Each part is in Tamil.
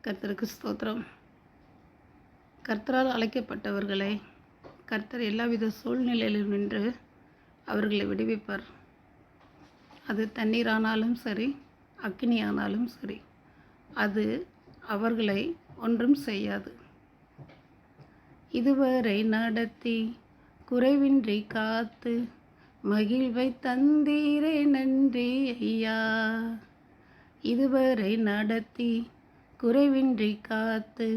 கர்த்தருக்கு ஸ்தோத்திரம். கர்த்தரால் அழைக்கப்பட்டவர்களை கர்த்தர் எல்லாவித சூழ்நிலையிலும் நின்று அவர்களை விடுவிப்பார். அது தண்ணீரானாலும் சரி, அக்கினி ஆனாலும் சரி, அது அவர்களை ஒன்றும் செய்யாது. இதுவரை நடத்தி குறைவின்றி காத்து மகிழ்வை தந்தீரே நன்றி ஐயா. இதுவரை நடத்தி குறைவின்றி காத்து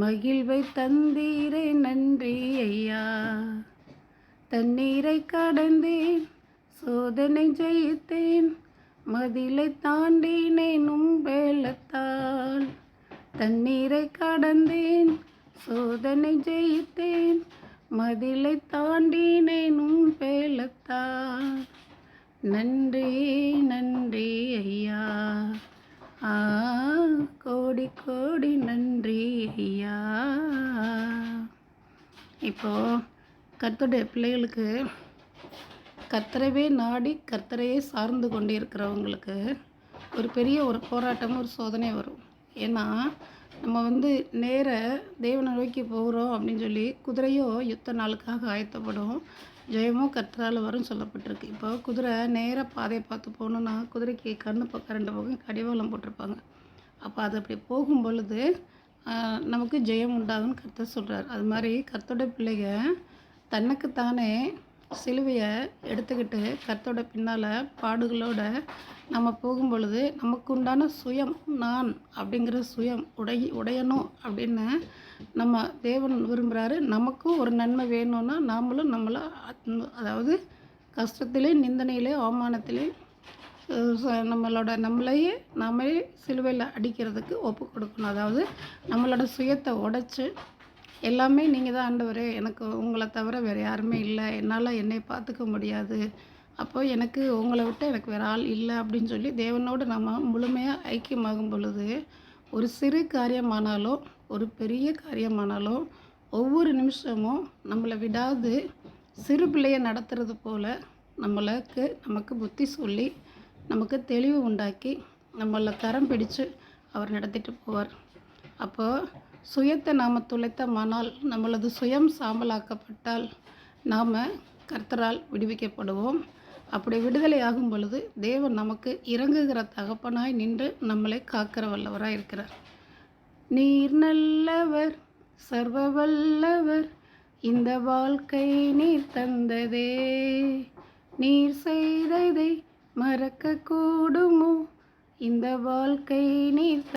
மகிழ்வை தந்தீரே நன்றி ஐயா. தண்ணீரை கடந்தேன், சோதனை ஜெயித்தேன், மதிலை தாண்டினேன் உம்பேலத்தால். தண்ணீரை கடந்தேன், சோதனை ஜெயித்தேன், மதிலை தாண்டினேன் உம்பேலத்தால். நன்றி நன்றி ஐயா, கோடி கோடி நன்றி ஐயா. இப்போது கர்த்தருடைய பிள்ளைகளுக்கு கர்த்தரவே நாடி கர்த்தரையே சார்ந்து கொண்டு இருக்கிறவங்களுக்கு ஒரு பெரிய ஒரு போராட்டம், ஒரு சோதனை வரும். ஏன்னா நம்ம நேர தேவனை நோக்கி போகிறோம் அப்படின்னு சொல்லி குதிரையோ யுத்த நாளுக்காக ஆயத்தப்படும், ஜெயமோ கர்த்தரால் வரும் சொல்லப்பட்டிருக்கு. இப்போ குதிரை நேராக பாதையை பார்த்து போகணுன்னா குதிரைக்கு கண்ணு பக்கம் 2 பக்கம் கடிவாளம் போட்டிருப்பாங்க. அப்போ அது அப்படி போகும் பொழுது நமக்கு ஜெயம் உண்டாகுன்னு கர்த்தர் சொல்கிறார். அது மாதிரி கர்த்தருடைய பிள்ளைங்க தனக்குத்தானே சிலுவையை எடுத்துக்கிட்டு கர்த்தரோட பின்னால் பாடுகளோடு நம்ம போகும் பொழுது நமக்கு உண்டான சுயம், நான் அப்படிங்கிற சுயம் உடையணும் அப்படின்னு நம்ம தேவன் விரும்புகிறாரு. நமக்கும் ஒரு நன்மை வேணும்னா நாமளும் அதாவது கஷ்டத்திலே, நிந்தனையிலே, அவமானத்திலே நம்மளையே நாமே சிலுவையில் அடிக்கிறதுக்கு ஒப்பு கொடுக்கணும். அதாவது நம்மளோட சுயத்தை உடைச்சி எல்லாமே நீங்கள் தான் ஆண்டவரே, எனக்கு உங்களை தவிர வேறு யாருமே இல்லை, என்னால் என்னை பார்த்துக்க முடியாது, அப்போ எனக்கு உங்களை விட்டு எனக்கு வேறு ஆள் இல்லை அப்படின்னு சொல்லி தேவனோடு நம்ம முழுமையாக ஐக்கியமாகும் பொழுது ஒரு சிறு காரியமானாலும் ஒரு பெரிய காரியமானாலும் ஒவ்வொரு நிமிஷமும் நம்மளை விடாது சிறு பிள்ளையை நடத்துறது போல் நமக்கு புத்தி சொல்லி நமக்கு தெளிவு உண்டாக்கி நம்மளை கரம் பிடிச்சு அவர் நடத்திட்டு போவார். அப்போது சுயத்தை நாம் துளைத்தமானால், நம்மளது சுயம் சாம்பலாக்கப்பட்டால் நாம் கர்த்தரால் விடுவிக்கப்படுவோம். அப்படி விடுதலை ஆகும் பொழுது தேவன் நமக்கு இறங்குகிற தகப்பனாய் நின்று நம்மளை காக்கிற வல்லவராக இருக்கிறார். நீர் நல்லவர், சர்வ வல்லவர், இந்த வாழ்க்கை நீர் தந்ததே, நீர் செய்ததை மறக்க கூடுமோ, இந்த வாழ்க்கை நீர்